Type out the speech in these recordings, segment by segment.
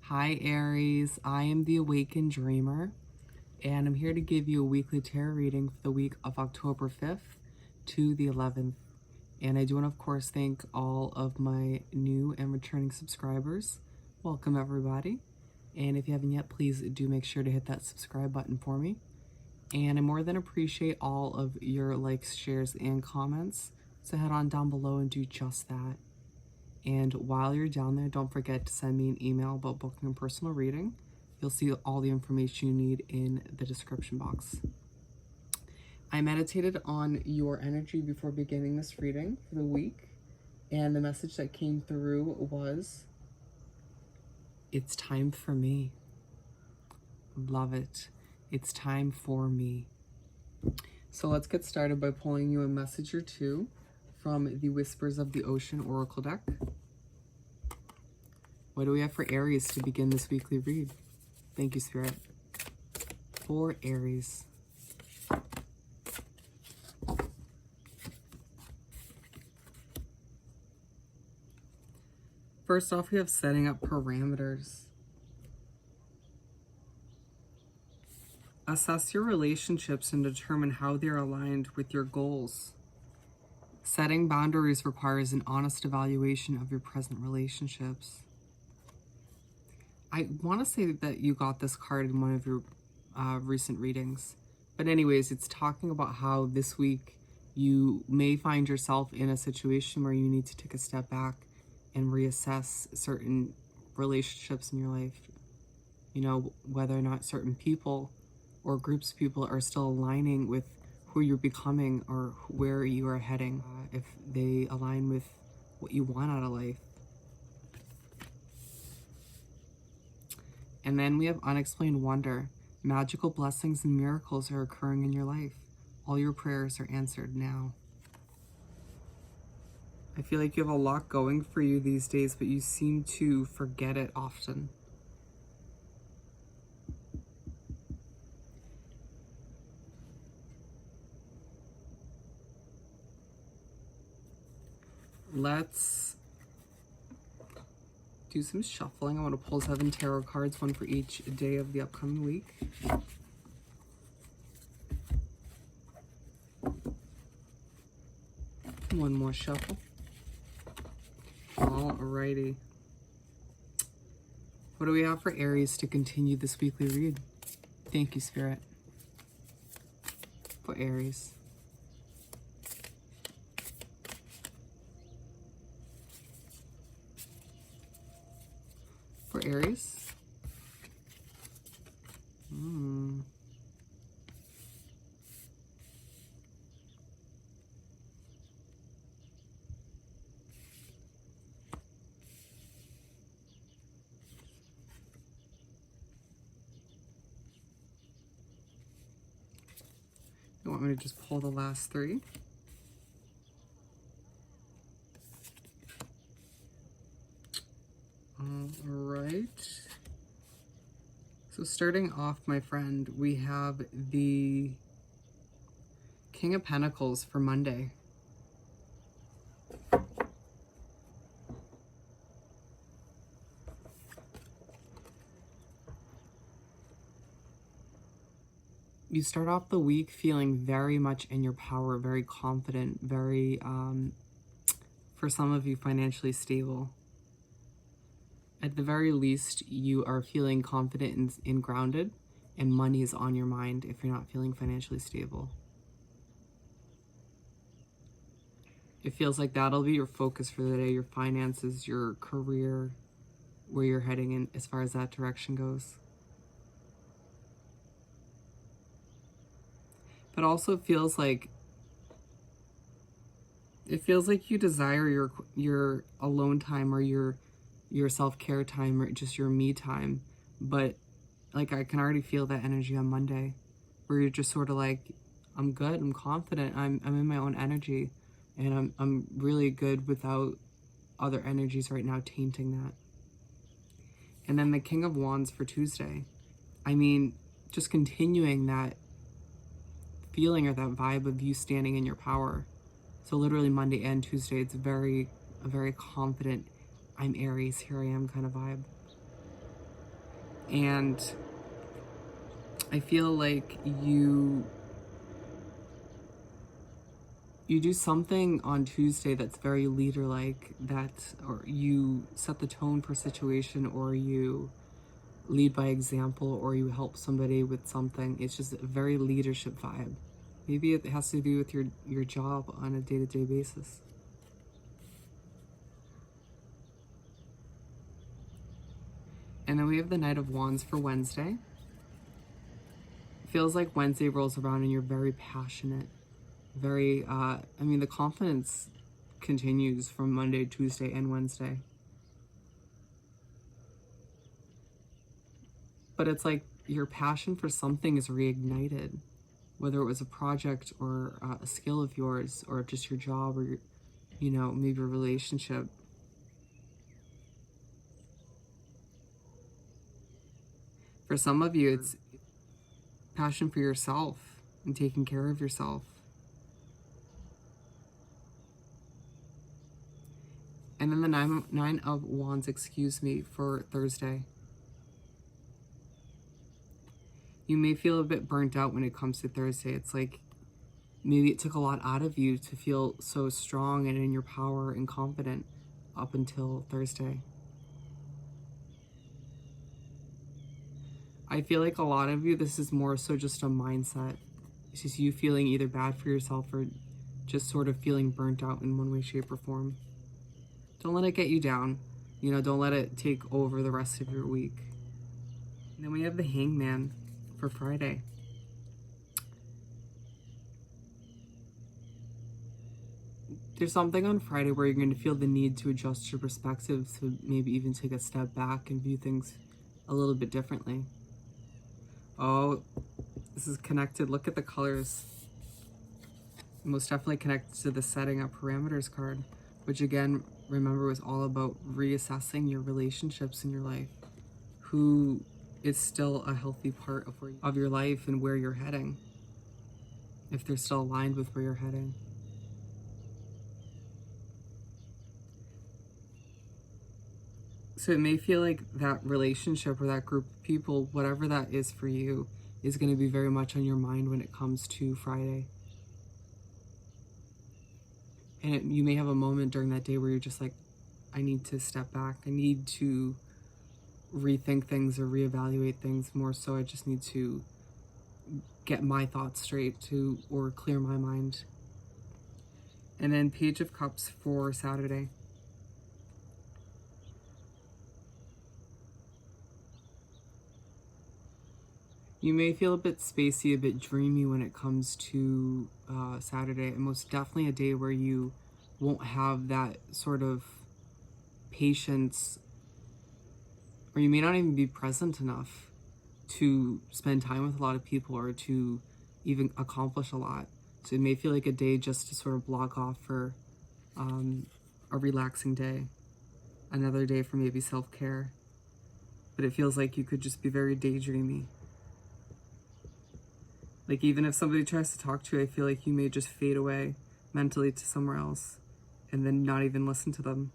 Hi Aries, I am the Awakened Dreamer, and I'm here to give you a weekly tarot reading for the week of October 5th to the 11th. And I do want to, of course, thank all of my new and returning subscribers. Welcome, everybody. And if you haven't yet, please do make sure to hit that subscribe button for me. And I more than appreciate all of your likes, shares, and comments. So head on down below and do just that. And while you're down there, don't forget to send me an email about booking a personal reading. You'll see all the information you need in the description box. I meditated on your energy before beginning this reading for the week, and the message that came through was, it's time for me. Love it. It's time for me. So let's get started by pulling you a message or two from the Whispers of the Ocean Oracle deck. What do we have for Aries to begin this weekly read? Thank you, Spirit. For Aries. First off, we have setting up parameters. Assess your relationships and determine how they are aligned with your goals. Setting boundaries requires an honest evaluation of your present relationships. I want to say that you got this card in one of your recent readings. But anyways, it's talking about how this week you may find yourself in a situation where you need to take a step back and reassess certain relationships in your life. You know, whether or not certain people or groups of people are still aligning with who you're becoming or where you are heading, if they align with what you want out of life. And then we have unexplained wonder. Magical blessings and miracles are occurring in your life. All your prayers are answered now. I feel like you have a lot going for you these days, but you seem to forget it often. Let's do some shuffling. I want to pull 7 tarot cards, one for each day of the upcoming week. One more shuffle. Alrighty. What do we have for Aries to continue this weekly read? Thank you, Spirit. For Aries. For Aries. You want me to just pull the last 3? Alright. So starting off, my friend, we have the King of Pentacles for Monday. You start off the week feeling very much in your power, very confident, very, for some of you, financially stable. At the very least, you are feeling confident and grounded, and money is on your mind if you're not feeling financially stable. It feels like that'll be your focus for the day, your finances, your career, where you're heading in as far as that direction goes. But also it feels like you desire your alone time or your self-care time or just your me time. But like I can already feel that energy on Monday where you're just sort of like, I'm good, I'm confident, I'm in my own energy, and I'm really good without other energies right now tainting that. And then the King of Wands for Tuesday. I mean, just continuing that feeling or that vibe of you standing in your power. So literally Monday and Tuesday, it's a very confident, I'm Aries, here I am kind of vibe. And I feel like you do something on Tuesday that's very leader-like, or you set the tone for a situation, or you lead by example, or you help somebody with something. It's just a very leadership vibe. Maybe it has to do with your job on a day-to-day basis. And then we have the Knight of Wands for Wednesday. Feels like Wednesday rolls around and you're very passionate. Very, I mean, the confidence continues from Monday, Tuesday, and Wednesday. But it's like your passion for something is reignited, whether it was a project or a skill of yours, or just your job, or maybe a relationship. For some of you, it's passion for yourself and taking care of yourself. And then the Nine of Wands, for Thursday. You may feel a bit burnt out when it comes to Thursday. It's like maybe it took a lot out of you to feel so strong and in your power and confident up until Thursday. I feel like a lot of you, this is more so just a mindset. It's just you feeling either bad for yourself or just sort of feeling burnt out in one way, shape, or form. Don't let it get you down. Don't let it take over the rest of your week. And then we have the Hangman for Friday. There's something on Friday where you're going to feel the need to adjust your perspective, to maybe even take a step back and view things a little bit differently. Oh, this is connected. Look at the colors. Most definitely connected to the setting up parameters card, which again, remember, was all about reassessing your relationships in your life. Who is still a healthy part of your life and where you're heading, if they're still aligned with where you're heading. So it may feel like that relationship or that group of people, whatever that is for you, is going to be very much on your mind when it comes to Friday. And you may have a moment during that day where you're just like, I need to step back. I need to rethink things or reevaluate things more so. I just need to get my thoughts straight or clear my mind. And then Page of Cups for Saturday. You may feel a bit spacey, a bit dreamy when it comes to Saturday, and most definitely a day where you won't have that sort of patience, or you may not even be present enough to spend time with a lot of people or to even accomplish a lot. So it may feel like a day just to sort of block off for a relaxing day, another day for maybe self-care, but it feels like you could just be very daydreamy. Like even if somebody tries to talk to you, I feel like you may just fade away mentally to somewhere else and then not even listen to them.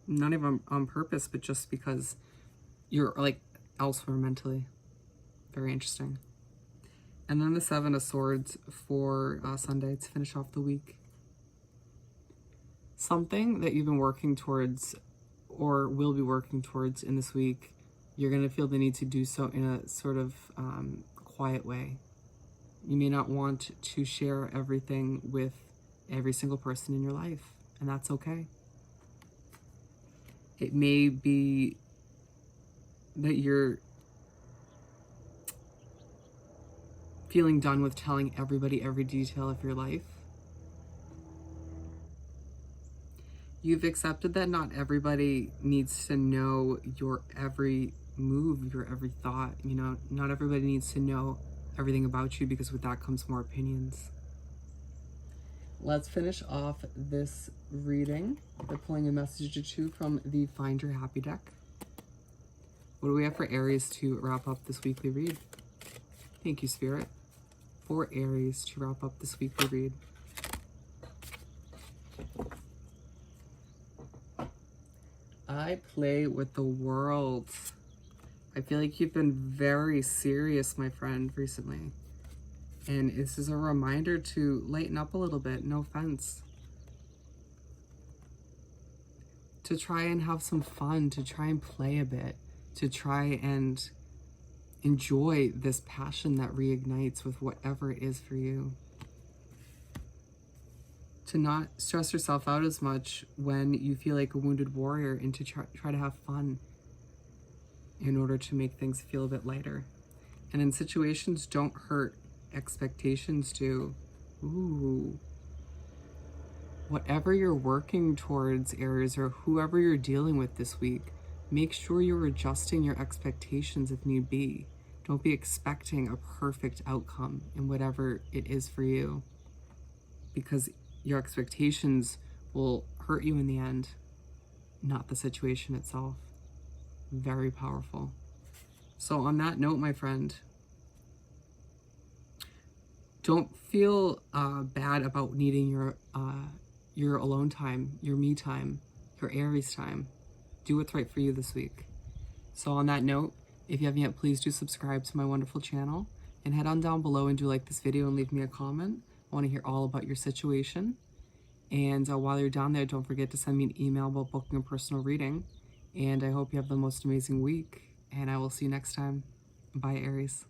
Not even on purpose, but just because you're like elsewhere mentally. Very interesting. And then the Seven of Swords for Sunday to finish off the week. Something that you've been working towards or will be working towards in this week, you're going to feel the need to do so in a sort of quiet way. You may not want to share everything with every single person in your life, and that's okay. It may be that you're feeling done with telling everybody every detail of your life. You've accepted that not everybody needs to know your every move, your every thought. Not everybody needs to know everything about you, because with that comes more opinions. Let's finish off this reading by pulling a message or two from the Find Your Happy deck. What do we have for Aries to wrap up this weekly read? Thank you, Spirit, for Aries to wrap up this weekly read. I play with the world. I feel like you've been very serious, my friend, recently. And this is a reminder to lighten up a little bit, no offense. To try and have some fun, to try and play a bit, to try and enjoy this passion that reignites with whatever it is for you. To not stress yourself out as much when you feel like a wounded warrior, and to try to have fun in order to make things feel a bit lighter. And in situations, don't hurt, expectations do. Ooh. Whatever you're working towards, Aries, or whoever you're dealing with this week, make sure you're adjusting your expectations if need be. Don't be expecting a perfect outcome in whatever it is for you, because your expectations will hurt you in the end, not the situation itself. Very powerful. So on that note, my friend, don't feel bad about needing your alone time, your me time, your Aries time. Do what's right for you this week. So on that note, if you haven't yet, please do subscribe to my wonderful channel and head on down below and do like this video and leave me a comment. I want to hear all about your situation. And while you're down there, don't forget to send me an email about booking a personal reading. And I hope you have the most amazing week. And I will see you next time. Bye, Aries.